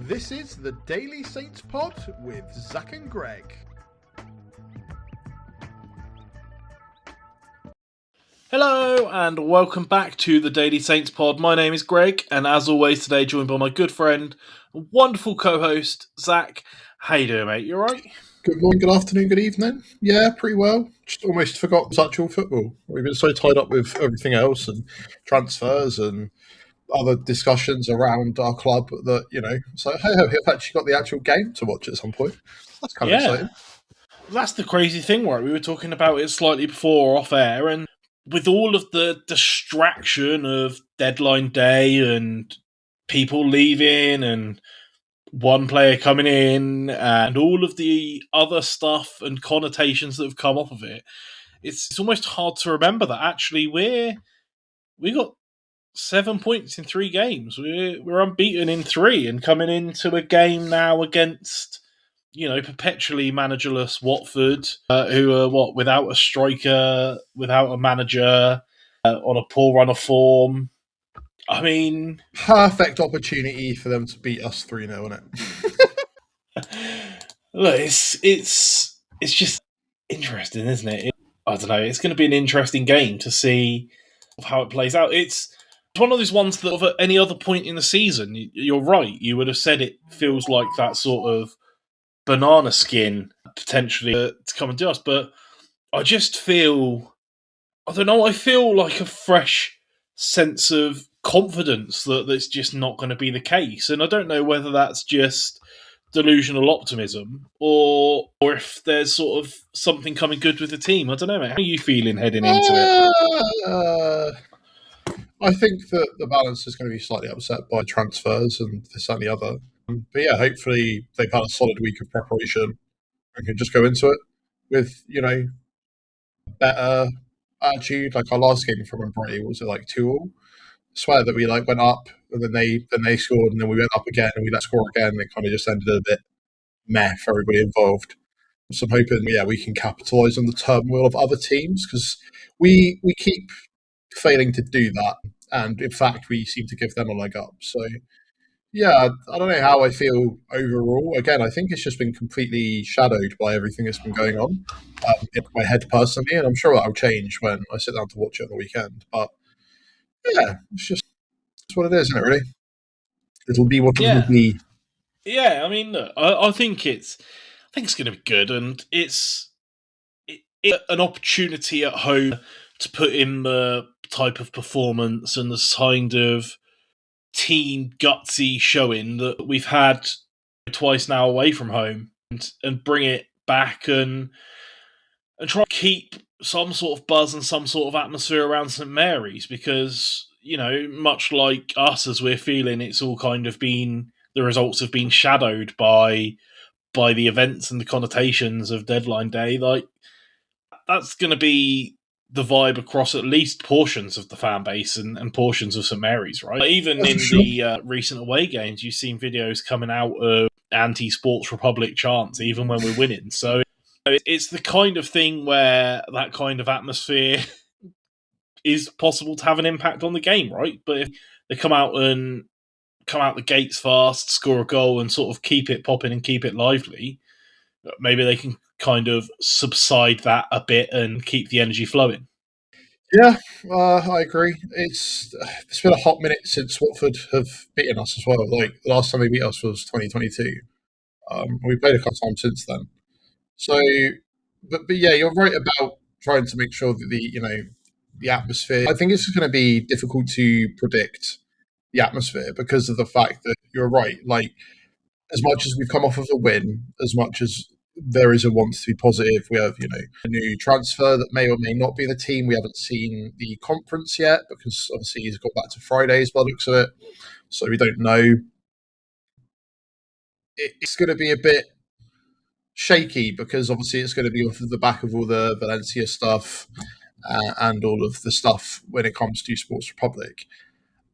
This is the Daily Saints Pod with Zach and Greg. Hello and welcome back to the Daily Saints Pod. My name is Greg, and as always today joined by my good friend, wonderful co-host, Zach. How you doing, mate? You alright? Good morning, good afternoon, good evening. Yeah, pretty well. Just almost forgot it was actual football. We've been so tied up with everything else and transfers and other discussions around our club that, so hey, we've actually got the actual game to watch at some point. That's kind of exciting. That's the crazy thing, right? We were talking about it slightly before off air, and with all of the distraction of deadline day and people leaving and one player coming in and all of the other stuff and connotations that have come off of it, it's almost hard to remember that actually we got 7 points in 3 games. We're unbeaten in 3 and coming into a game now against, perpetually managerless Watford, who are without a striker, without a manager, on a poor run of form. I mean, perfect opportunity for them to beat us 3-0, isn't it? Look, it's just interesting, isn't it? I don't know. It's going to be an interesting game to see how it plays out. It's one of those ones that at any other point in the season, you're right, you would have said it feels like that sort of banana skin potentially to come and do us. But I just feel, I don't know, I feel like a fresh sense of confidence that that's just not going to be the case. And I don't know whether that's just delusional optimism or if there's sort of something coming good with the team. I don't know, mate. How are you feeling heading into it? I think that the balance is going to be slightly upset by transfers and this and the other. But yeah, hopefully they've had a solid week of preparation and can just go into it with, better attitude. Like our last game from Brighton, was it like 2-2? I swear that we went up and then they scored and then we went up again and we let score again. And it kind of just ended a bit meh for everybody involved. So I'm hoping, we can capitalise on the turmoil of other teams because we keep failing to do that. And in fact, we seem to give them a leg up. So, yeah, I don't know how I feel overall. Again, I think it's just been completely shadowed by everything that's been going on in my head personally. And I'm sure that'll change when I sit down to watch it on the weekend. But, yeah, it's what it is, isn't it, really? It'll be what it will be. Yeah, I mean, look, I think it's going to be good. And it's an opportunity at home to put in the type of performance and the kind of team gutsy showing that we've had twice now away from home and bring it back and try to keep some sort of buzz and some sort of atmosphere around St Mary's because, much like us as we're feeling, it's all kind of been, the results have been shadowed by the events and the connotations of deadline day. Like, that's going to be the vibe across at least portions of the fan base and portions of St Mary's, right? Even in the recent away games, you've seen videos coming out of anti-Sports Republic chants, even when we're winning. So it's the kind of thing where that kind of atmosphere is possible to have an impact on the game, right? But if they come out the gates fast, score a goal, and sort of keep it popping and keep it lively, maybe they can kind of subside that a bit and keep the energy flowing. Yeah, I agree. It's been a hot minute since Watford have beaten us as well. Like, the last time they beat us was 2022. We played a couple times since then. So, but yeah, you're right about trying to make sure that the atmosphere. I think it's going to be difficult to predict the atmosphere because of the fact that you're right. Like, as much as we've come off of a win, as much as there is a want to be positive, we have, a new transfer that may or may not be the team. We haven't seen the conference yet because obviously he's got back to Fridays by the looks of it. So we don't know. It's going to be a bit shaky because obviously it's going to be off of the back of all the Valencia stuff and all of the stuff when it comes to Sports Republic.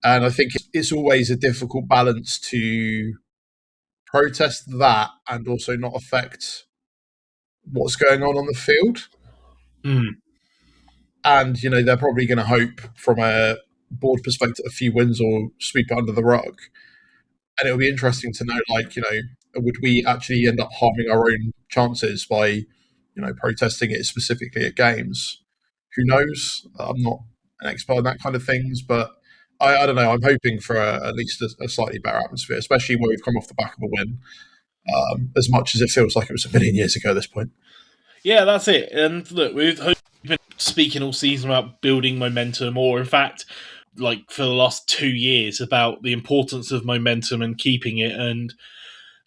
And I think it's always a difficult balance to protest that and also not affect what's going on the field. And, they're probably going to hope from a board perspective a few wins or sweep it under the rug. and it'll be interesting to know, like, would we actually end up harming our own chances by, protesting it specifically at games? Who knows? I'm not an expert on that kind of things, but I don't know. I'm hoping for at least a slightly better atmosphere, especially where we've come off the back of a win. As much as it feels like it was a million years ago at this point. Yeah, that's it. And look, we've been speaking all season about building momentum, or in fact, like for the last 2 years, about the importance of momentum and keeping it. And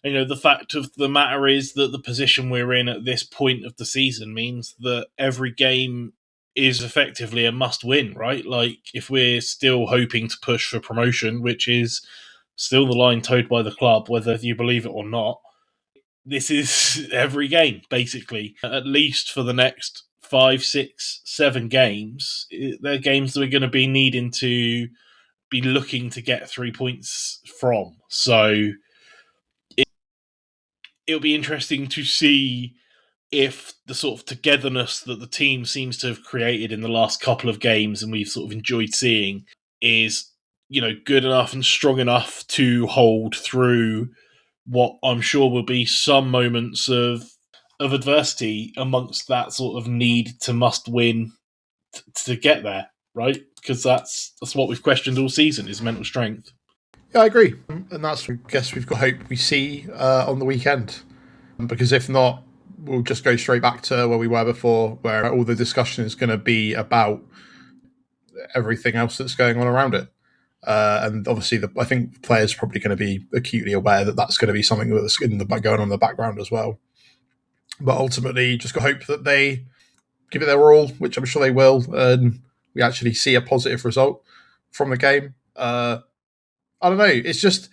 the fact of the matter is that the position we're in at this point of the season means that every game is effectively a must win, right? Like, if we're still hoping to push for promotion, which is still the line towed by the club, whether you believe it or not, this is every game, basically. At least for the next 5, 6, 7 games, they're games that we're going to be needing to be looking to get 3 points from. So it'll be interesting to see if the sort of togetherness that the team seems to have created in the last couple of games and we've sort of enjoyed seeing is, good enough and strong enough to hold through what I'm sure will be some moments of adversity amongst that sort of need to must win to get there, right? Because that's what we've questioned all season, is mental strength. Yeah, I agree, and that's, I guess, we've got hope we see on the weekend, because if not, we'll just go straight back to where we were before, where all the discussion is going to be about everything else that's going on around it. And obviously, I think players are probably going to be acutely aware that that's going to be something that's going on in the background as well. But ultimately, just got hope that they give it their all, which I'm sure they will, and we actually see a positive result from the game. I don't know. It's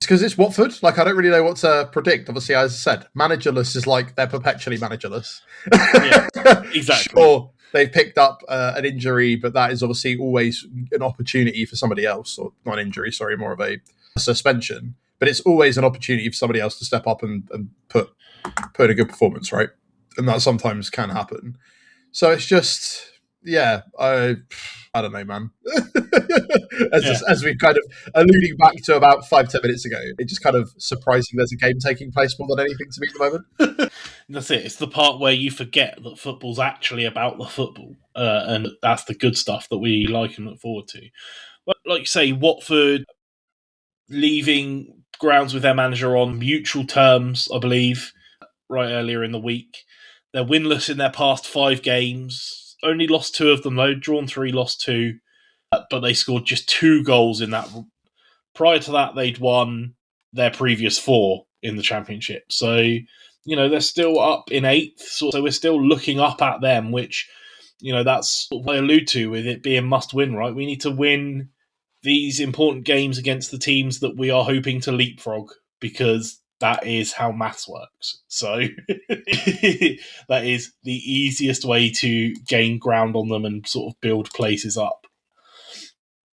because it's Watford. Like, I don't really know what to predict. Obviously, as I said, managerless is like they're perpetually managerless. Yeah, exactly. Sure, they've picked up an injury, but that is obviously always an opportunity for somebody else, or not an injury, sorry, more of a suspension. But it's always an opportunity for somebody else to step up and put in a good performance, right? And that sometimes can happen. So it's just, yeah, I don't know, man. As we've kind of alluding back to about 5-10 minutes ago, it's just kind of surprising there's a game taking place more than anything to me at the moment. That's it. It's the part where you forget that football's actually about the football, and that's the good stuff that we like and look forward to. But like you say, Watford leaving grounds with their manager on mutual terms, I believe, right earlier in the week. They're winless in their past 5 games. Only lost 2 of them, though. Drawn 3, lost 2. But they scored just 2 goals in that. Prior to that, they'd won their previous 4 in the Championship. So, they're still up in 8th. So we're still looking up at them, which, that's what I allude to with it being must-win, right? We need to win these important games against the teams that we are hoping to leapfrog, because that is how maths works. So that is the easiest way to gain ground on them and sort of build places up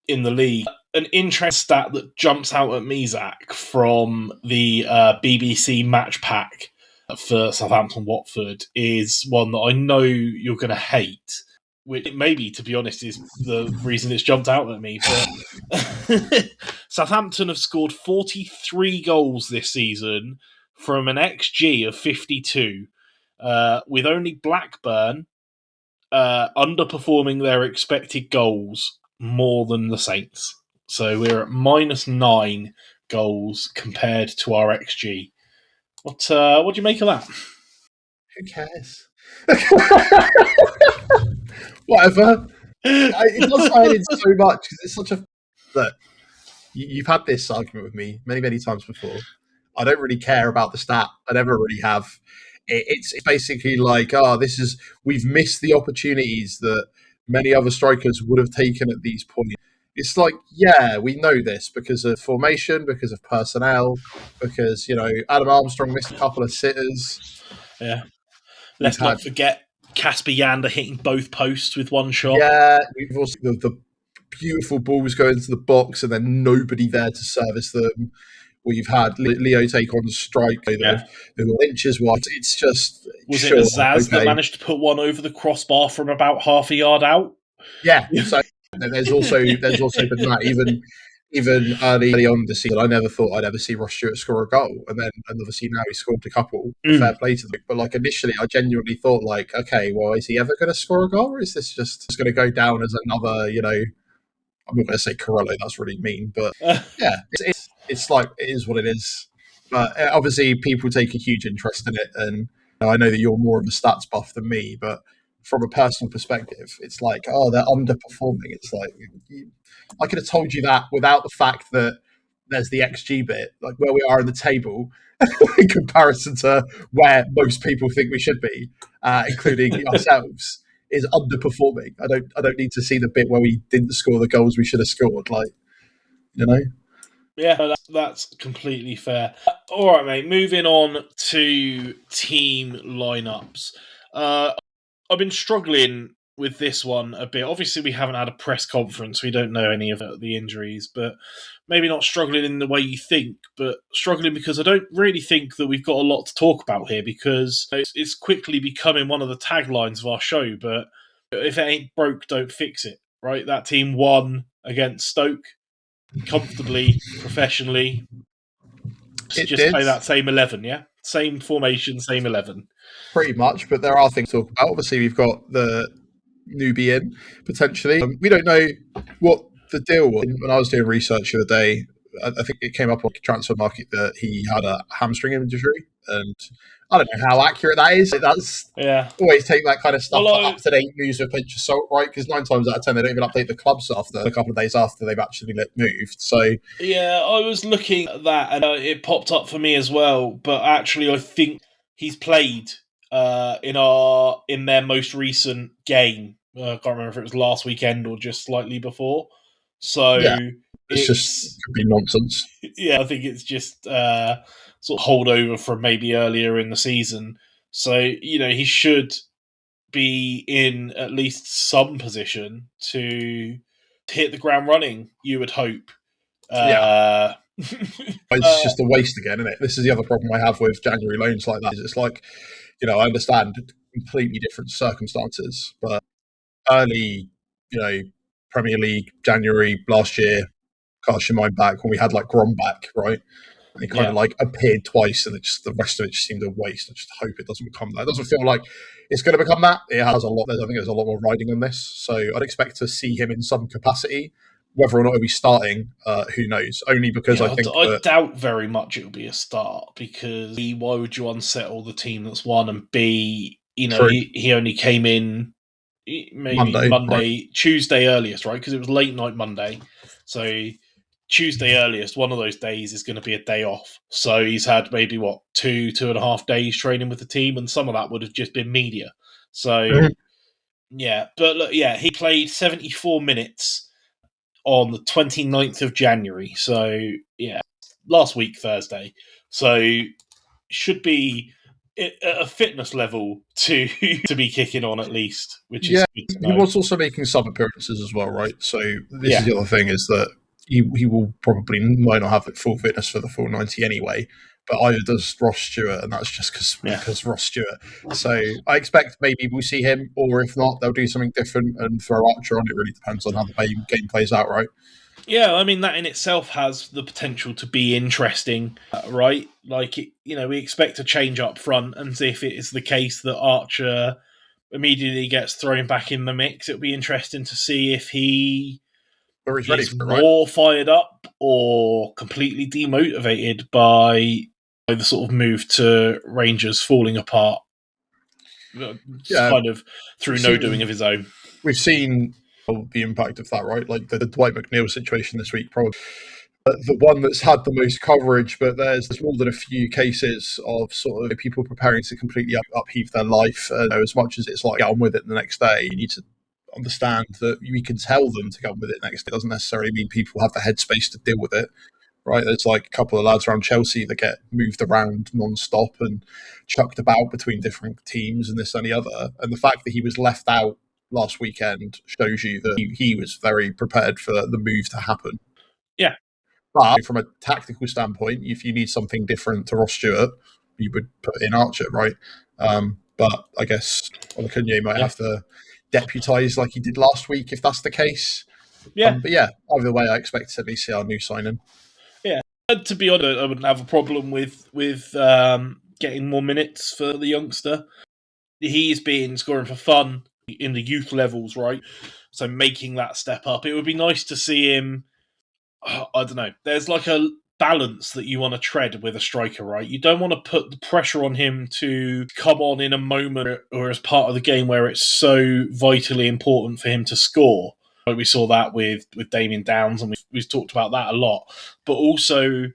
in the league. An interest stat that jumps out at me, Zach, from the BBC match pack for Southampton Watford is one that I know you're going to hate, which maybe, to be honest, is the reason it's jumped out at me. But Southampton have scored 43 goals this season from an XG of 52, with only Blackburn underperforming their expected goals more than the Saints. So we're at -9 goals compared to our XG. What do you make of that? Who cares? Whatever. It does tie in so much because it's such a. Look, you've had this argument with me many, many times before. I don't really care about the stat. I never really have. It's basically like, we've missed the opportunities that many other strikers would have taken at these points. It's like, yeah, we know this because of formation, because of personnel, because, Adam Armstrong missed a couple of sitters. Yeah. Let's not forget Casper Yander hitting both posts with one shot. Yeah, we've also the beautiful balls going into the box and then nobody there to service them. We've had Leo take on the strike, the inches wide. It's just was it Zaz that managed to put one over the crossbar from about half a yard out? Yeah, so there's also been that. even early on the season, I never thought I'd ever see Ross Stewart score a goal, and obviously now he scored a couple. Fair play to them. But like initially, I genuinely thought like, okay, well, is he ever going to score a goal, or is this just going to go down as another, I'm not going to say Corello, that's really mean, but yeah, it's like it is what it is. But obviously, people take a huge interest in it, and I know that you're more of a stats buff than me, but from a personal perspective, it's like, oh, they're underperforming. It's like I could have told you that without the fact that there's the XG bit, like where we are in the table in comparison to where most people think we should be, including ourselves, is underperforming. I don't need to see the bit where we didn't score the goals we should have scored. Like, you know. Yeah, that's completely fair. All right, mate. Moving on to team lineups. I've been struggling with this one a bit. Obviously, we haven't had a press conference. We don't know any of the injuries, but maybe not struggling in the way you think, but struggling because I don't really think that we've got a lot to talk about here because it's quickly becoming one of the taglines of our show. But if it ain't broke, don't fix it, right? That team won against Stoke comfortably, professionally. Just play that same 11, yeah? Same formation, same 11. Pretty much, but there are things to talk about. Obviously, we've got the newbie in, potentially. We don't know what the deal was. When I was doing research the other day, I think it came up on Transfer Market that he had a hamstring injury, and I don't know how accurate that is. That's always take that kind of stuff up to date news with a pinch of salt, right? Because 9 times out of 10 they don't even update the clubs after a couple of days after they've actually moved. So yeah, I was looking at that and it popped up for me as well. But actually, I think he's played in their most recent game. I can't remember if it was last weekend or just slightly before. So yeah, it's just could be nonsense. Yeah, I think it's just sort of holdover from maybe earlier in the season. So, he should be in at least some position to hit the ground running, you would hope. It's just a waste again, isn't it? This is the other problem I have with January loans like that. Is it's like, I understand completely different circumstances, but early, Premier League, January last year, cast your mind back when we had like Grom back, right? And he kind of like appeared twice, and the rest of it just seemed a waste. I just hope it doesn't become that. It doesn't feel like it's going to become that. It has a lot. I think there's a lot more riding on this, so I'd expect to see him in some capacity. Whether or not he'll be starting, who knows? Only because I think I doubt very much it'll be a start because B, why would you unsettle the team that's won, and B, he only came in maybe Monday, right? Tuesday earliest, right? Because it was late night Monday, so Tuesday earliest. One of those days is going to be a day off. So he's had maybe 2.5 days training with the team, and some of that would have just been media. So but look, he played 74 minutes on the 29th of January. So last week Thursday. So should be at a fitness level to be kicking on at least, which is good to know. He was also making some appearances as well, right? So this is the other thing is that he will probably might not have full fitness for the full 90 anyway, but either does Ross Stewart, and that's just because Ross Stewart. So I expect maybe we'll see him, or if not, they'll do something different and throw Archer on. It really depends on how the game plays out, right? Yeah, I mean, that in itself has the potential to be interesting, right? Like, we expect a change up front, and if it is the case that Archer immediately gets thrown back in the mix, it'll be interesting to see if he is more fired up or completely demotivated by the sort of move to Rangers falling apart, kind of through no doing of his own. We've seen the impact of that, right? Like the Dwight McNeil situation this week, probably the one that's had the most coverage, but there's more than a few cases of sort of people preparing to completely upheave their life. As much as it's like get on with it the next day, you need to understand that we can tell them to get on with it next day. It doesn't necessarily mean people have the headspace to deal with it, right? There's like a couple of lads around Chelsea that get moved around non-stop and chucked about between different teams and this and the other. And the fact that he was left out last weekend shows you that he was very prepared for the move to happen. Yeah. But from a tactical standpoint, if you need something different to Ross Stewart, you would put in Archer, right? But I guess Olakunye might have to deputise like he did last week if that's the case. Yeah, But yeah, either way, I expect to at least see our new signing. yeah. To be honest, I wouldn't have a problem with getting more minutes for the youngster. He's been scoring for fun in the youth levels, right? So making that step up, it would be nice to see him. I don't know. There's like a balance that you want to tread with a striker, right? You don't want to put the pressure on him to come on in a moment or as part of the game where it's so vitally important for him to score. Like we saw that with Damien Downs, and we've talked about that a lot. But also,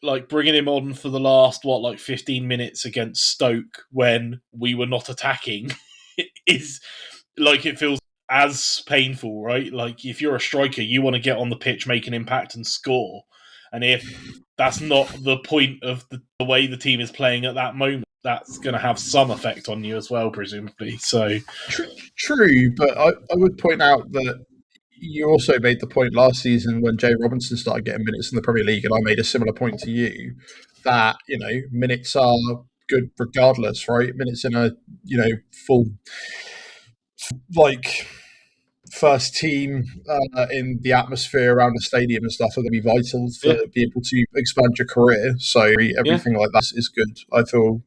like bringing him on for the last 15 minutes against Stoke when we were not attacking is like it feels as painful, right? Like if you're a striker, you want to get on the pitch, make an impact, and score. And if that's not the point of the way the team is playing at that moment, that's going to have some effect on you as well, presumably. So True, but I would point out that you also made the point last season when Jay Robinson started getting minutes in the Premier League, and I made a similar point to you that minutes are good regardless, right? Minutes in a full like first team in the atmosphere around the stadium and stuff are going to be vital yeah, to be able to expand your career. So yeah, everything like that is good. I feel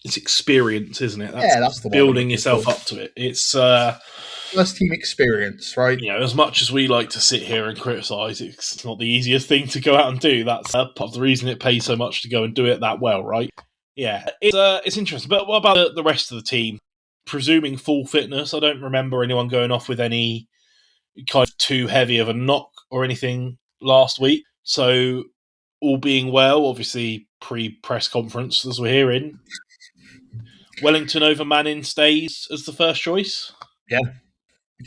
it's experience, isn't it? That's yeah, that's the word I'm building looking for. yourself up to it. It's First team experience, right? as much as we like to sit here and criticise, it's not the easiest thing to go out and do. That's part of the reason it pays so much to go and do it that well, right? Yeah, it's interesting. But what about the rest of the team? Presuming full fitness, I don't remember anyone going off with any kind of too heavy of a knock or anything last week. So, all being well, obviously pre-press conference as we're hearing, Wellington over Manning stays as the first choice. Yeah.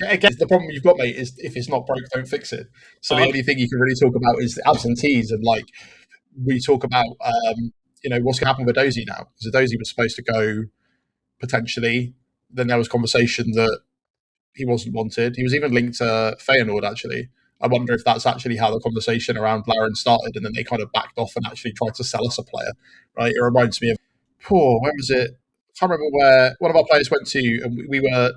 Again, the problem you've got, mate, is if it's not broke, don't fix it. So the only thing you can really talk about is the absentees, and like we talk about, what's going to happen with Dozy now? Because Dozy was supposed to go potentially. Then there was conversation that he wasn't wanted. He was even linked to Feyenoord, actually. I wonder if that's actually how the conversation around Blaren started, and then they kind of backed off and actually tried to sell us a player, right? It reminds me of, when was it? I can't remember where one of our players went to, and we were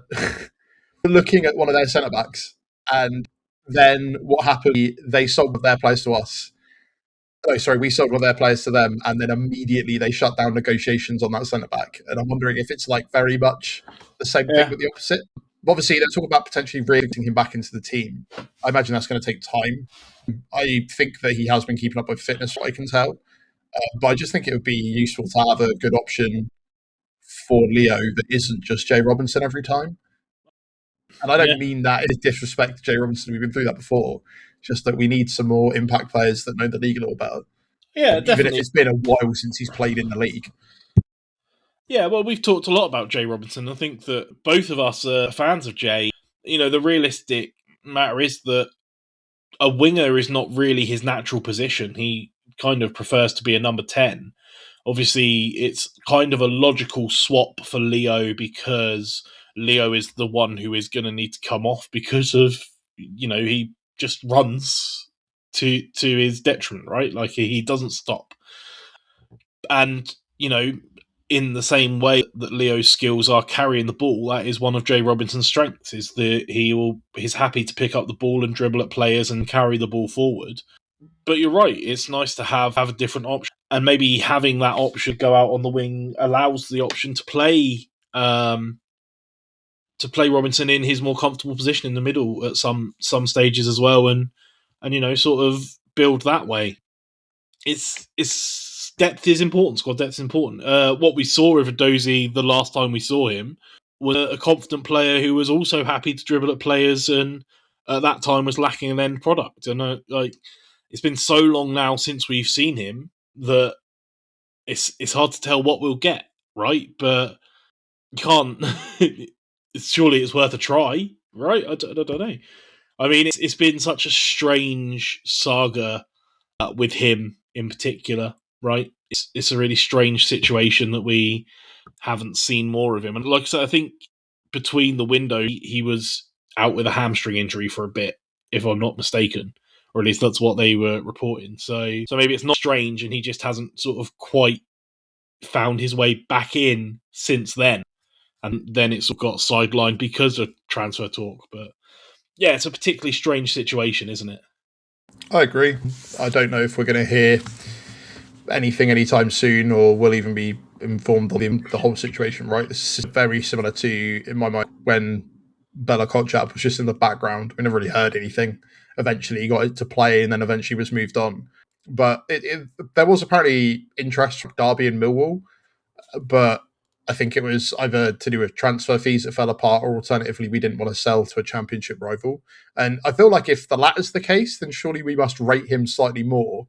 looking at one of their centre backs, and then what happened? They sold their players to us. Oh, sorry, we sold one of their players to them, and then immediately they shut down negotiations on that centre back. And I'm wondering if it's like very much the same thing, Yeah, but the opposite. Obviously, they're talking about potentially reintegrating him back into the team. I imagine that's going to take time. I think that he has been keeping up with fitness, what I can tell. But I just think it would be useful to have a good option for Leo that isn't just Jay Robinson every time. And I yeah, don't mean that as disrespect to Jay Robinson. We've been through that before. Just that we need some more impact players that know the league a little better, yeah, even if definitely. it's been a while since he's played in the league. Yeah, well, we've talked a lot about Jay Robinson. I think that both of us are fans of Jay. The realistic matter is that a winger is not really his natural position. He kind of prefers to be a number 10. Obviously, it's kind of a logical swap for Leo because Leo is the one who is going to need to come off because of, he just runs to his detriment, right? Like he doesn't stop. And, in the same way that Leo's skills are carrying the ball, that is one of Jay Robinson's strengths. Is that he's happy to pick up the ball and dribble at players and carry the ball forward. But you're right; it's nice to have a different option, and maybe having that option go out on the wing allows the option to play Robinson in his more comfortable position in the middle at some stages as well, and sort of build that way. It's depth is important. Squad depth is important. What we saw of Dozy the last time we saw him was a confident player who was also happy to dribble at players, and at that time was lacking an end product. And it's been so long now since we've seen him that it's hard to tell what we'll get, right? But you can't. Surely it's worth a try, right? I don't know. I mean, it's been such a strange saga with him in particular, right? It's a really strange situation that we haven't seen more of him. And like I said, I think between the window, he was out with a hamstring injury for a bit, if I'm not mistaken, or at least that's what they were reporting. So maybe it's not strange, and he just hasn't sort of quite found his way back in since then. And then it's got sidelined because of transfer talk. But yeah, it's a particularly strange situation, isn't it? I agree. I don't know if we're going to hear anything anytime soon, or we'll even be informed of the whole situation. Right, this is very similar to, in my mind, when Bella Kotchap was just in the background. We never really heard anything. Eventually, he got to play, and then eventually was moved on. But there was apparently interest from Derby and Millwall, but I think it was either to do with transfer fees that fell apart, or alternatively, we didn't want to sell to a championship rival. And I feel like if the latter's the case, then surely we must rate him slightly more.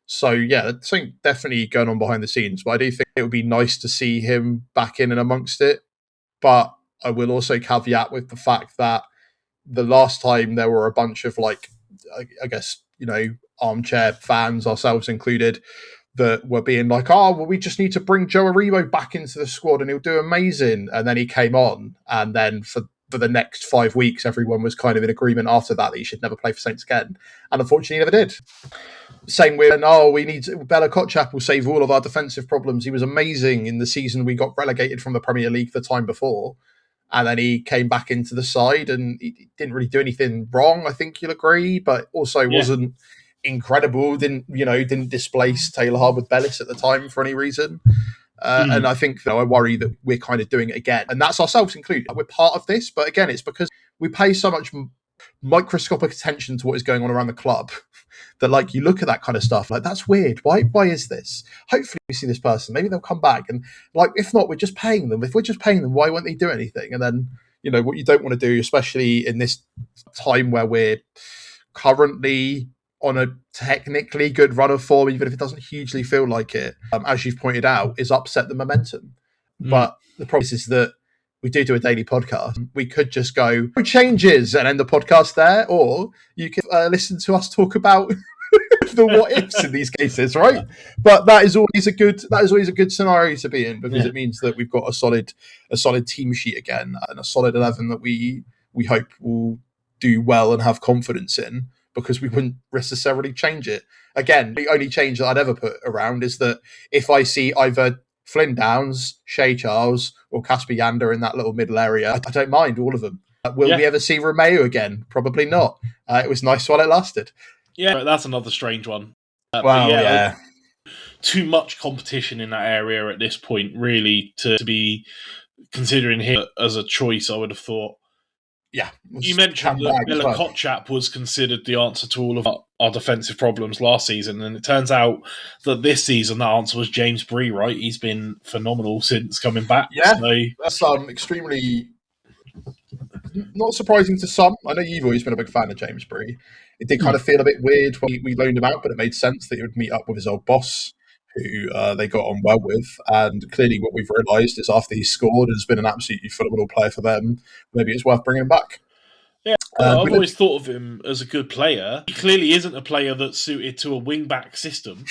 So yeah, that's something definitely going on behind the scenes. But I do think it would be nice to see him back in and amongst it. But I will also caveat with the fact that the last time there were a bunch of, like, I guess, armchair fans, ourselves included, that were being like, oh, well, we just need to bring Joe Aribo back into the squad and he'll do amazing. And then he came on, and then for the next 5 weeks, everyone was kind of in agreement after that he should never play for Saints again. And unfortunately, he never did. Same with, we need Bella Kotchap will save all of our defensive problems. He was amazing in the season we got relegated from the Premier League the time before. And then he came back into the side and he didn't really do anything wrong, I think you'll agree, but also wasn't incredible. Didn't displace Taylor Harwood-Bellis at the time for any reason. And I think, I worry that we're kind of doing it again. And that's ourselves included. We're part of this, but again, it's because we pay so much microscopic attention to what is going on around the club that, like, you look at that kind of stuff, like, that's weird. Why is this? Hopefully we see this person. Maybe they'll come back. And, like, if not, we're just paying them. If we're just paying them, why won't they do anything? And then, what you don't want to do, especially in this time where we're currently on a technically good run of form, even if it doesn't hugely feel like it, as you've pointed out, is upset the momentum. But the problem is that we do a daily podcast. We could just go changes and end the podcast there, or you can listen to us talk about the what ifs in these cases, right? But that is always a good scenario to be in, because it means that we've got a solid team sheet again, and a solid 11 that we hope will do well and have confidence in, because we wouldn't necessarily change it. Again, the only change that I'd ever put around is that if I see either Flynn Downs, Shea Charles, or Casper Yander in that little middle area, I don't mind all of them. Will we ever see Romeo again? Probably not. It was nice while it lasted. Yeah, that's another strange one. Too much competition in that area at this point, really, to be considering him as a choice, I would have thought. Yeah. You mentioned that Bella Kotchap was considered the answer to all of our defensive problems last season, and it turns out that this season the answer was James Bree, right? He's been phenomenal since coming back. Yeah, so that's extremely not surprising to some. I know you've always been a big fan of James Bree. It did kind of feel a bit weird when we loaned him out, but it made sense that he would meet up with his old boss, who they got on well with. And clearly what we've realised is, after he's scored and has been an absolutely phenomenal player for them, maybe it's worth bringing him back. Yeah, I've always thought of him as a good player. He clearly isn't a player that's suited to a wing-back system,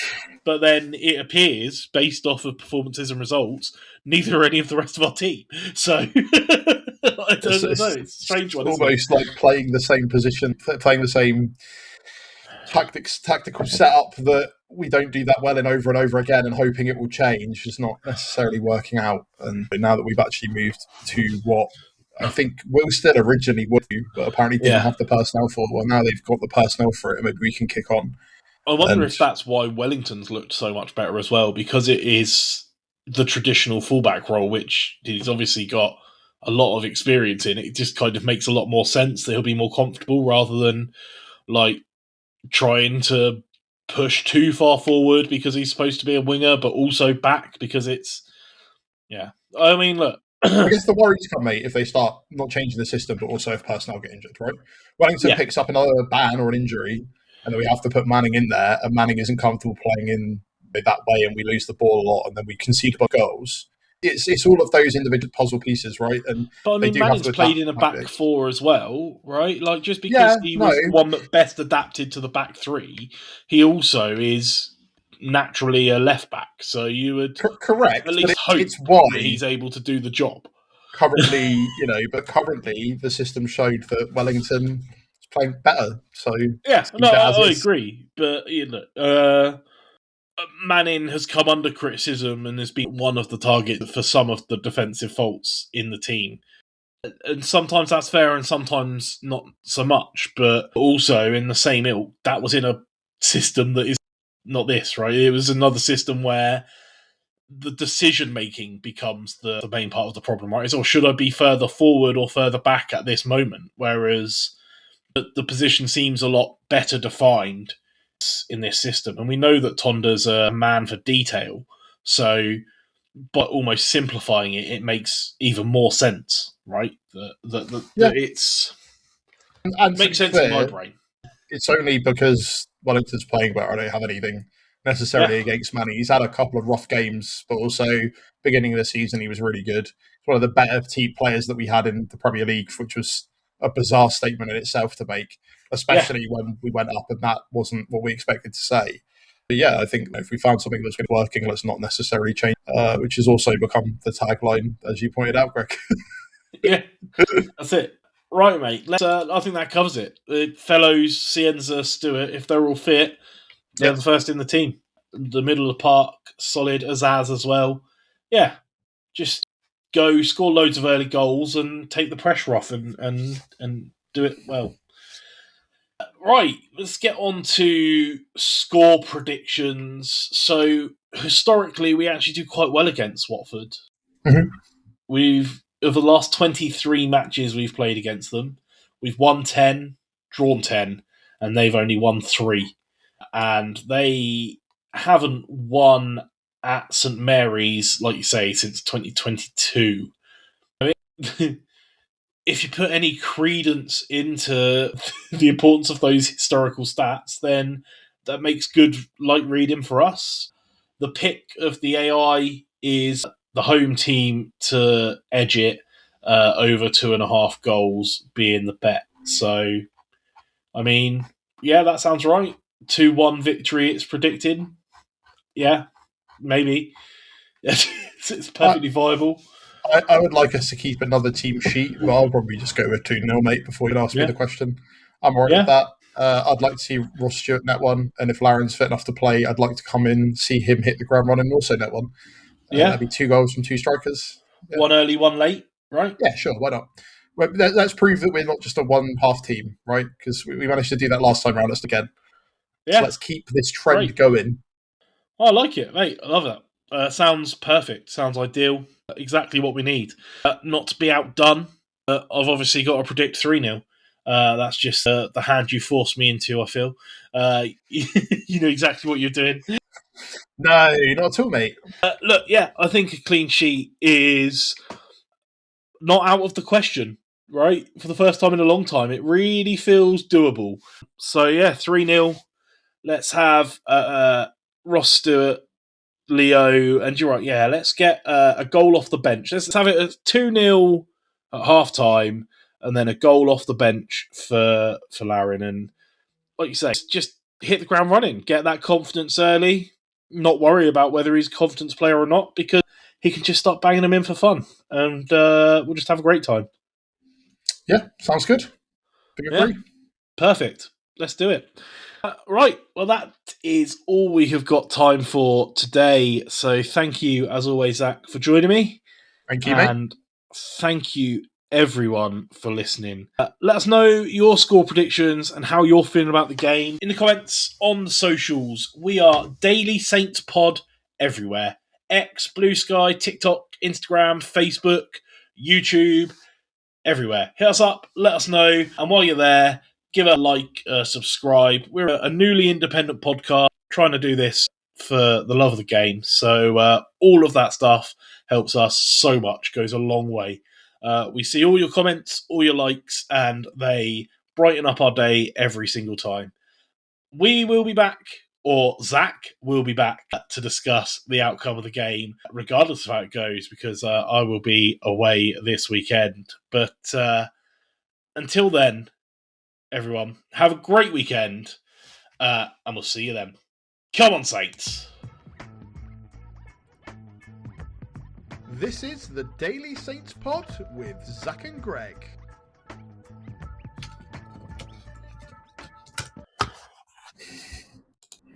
but then it appears, based off of performances and results, neither are any of the rest of our team. So, I don't know. It's a strange one, almost like playing the same position, playing the same tactical setup that we don't do that well in over and over again, and hoping it will change is not necessarily working out. And now that we've actually moved to what I think Wilstead originally would do, but apparently didn't have the personnel for. Well, now they've got the personnel for it, maybe we can kick on. I wonder if that's why Wellington's looked so much better as well, because it is the traditional fullback role, which he's obviously got a lot of experience in. It just kind of makes a lot more sense that he'll be more comfortable, rather than, like, trying to push too far forward because he's supposed to be a winger, but also back because it's... Yeah. I mean, look, I guess the worries come, mate, if they start not changing the system, but also if personnel get injured, right? Wellington picks up another ban or an injury, and then we have to put Manning in there, and Manning isn't comfortable playing in that way, and we lose the ball a lot, and then we concede by goals. It's all of those individual puzzle pieces, right? But I mean, Manning's played in a back four as well, right? Like, just because he was the one that best adapted to the back three, he also is naturally a left back. So you would correct at least hope it's why that he's able to do the job. Currently, currently the system showed that Wellington is playing better. So I agree, but Manning has come under criticism and has been one of the targets for some of the defensive faults in the team. And sometimes that's fair and sometimes not so much. But also in the same ilk, that was in a system that is not this, right? It was another system where the decision making becomes the main part of the problem, right? Or should I be further forward or further back at this moment? Whereas the position seems a lot better defined in this system. And we know that Tonda's a man for detail. So by almost simplifying it, it makes even more sense, right? That Yeah, it's and to makes be sense in my fair, brain. it's only because Wellington's playing better. I don't have anything Yeah, necessarily against Manny. He's had a couple of rough games, but also beginning of the season he was really good. He's one of the better team players that we had in the Premier League, which was a bizarre statement in itself to make, yeah, especially when we went up and that wasn't what we expected to say. But yeah, I think if we found something that's been working, let's not necessarily change, which has also become the tagline, as you pointed out, Greg. yeah. That's it. Right, mate. I think that covers it. Fellows, Cienza, Stewart, if they're all fit, they're Yeah, the first in the team. The middle of the park, solid. Azaz as well. Yeah, just go score loads of early goals and take the pressure off and do it well. Right, let's get on to score predictions. So historically, we actually do quite well against Watford. Mhm. We've Of the last 23 matches we've played against them, we've won 10, drawn 10, and they've only won 3. And they haven't won at St Mary's, like you say, since 2022. I mean, if you put any credence into the importance of those historical stats, then that makes good light reading for us. The pick of the AI is the home team to edge it over 2.5 goals being the bet. So, I mean, yeah, that sounds right. 2-1 victory, it's predicted. Yeah, maybe. It's I, perfectly viable. I would like us to keep another team sheet, but I'll probably just go with 2-0, mate, before you ask me Yeah, the question. I'm all right with yeah, that. I'd like to see Ross Stewart net one, and if Laren's fit enough to play, I'd like to come in, see him hit the ground running, and also net one. yeah. That'd be 2 goals from 2 strikers. Yeah, One early, one late, right? yeah, sure, why not? Well, let's prove that we're not just a one-half team, right? Because we managed to do that last time around. Let's again. So Yeah, let's keep this trend great. going. Oh, I like it, mate. I love that. Sounds perfect. Sounds ideal. Exactly what we need. Not to be outdone, I've obviously got to predict 3-0. That's just the hand you forced me into, I feel. You know exactly what you're doing. No, not at all, mate. Look, yeah, I think a clean sheet is not out of the question, right? For the first time in a long time, it really feels doable. So, yeah, 3-0. Let's have Ross Stewart, Leo, and you're right. Yeah, let's get a goal off the bench. Let's have it at 2-0 at half time, and then a goal off the bench for Larin. And like you say, just hit the ground running, get that confidence early. Not worry about whether he's a confidence player or not, because he can just start banging them in for fun, and we'll just have a great time. Yeah, sounds good. Big Yeah, agree. perfect. Let's do it. Right. Well, that is all we have got time for today. So thank you, as always, Zach, for joining me. Thank you, mate. And thank you, everyone, for listening. Let us know your score predictions and how you're feeling about the game in the comments on the socials. We are Daily Saints Pod everywhere: X, Blue Sky, TikTok, Instagram, Facebook, YouTube, everywhere. Hit us up, let us know, and while you're there, give a like, subscribe. We're a newly independent podcast trying to do this for the love of the game. So all of that stuff helps us so much, goes a long way. We see all your comments, all your likes, and they brighten up our day every single time. We will be back, or Zach will be back to discuss the outcome of the game, regardless of how it goes, because I will be away this weekend. But until then, everyone, have a great weekend, and we'll see you then. Come on, Saints! This is the Daily Saints Pod with Zach and Greg.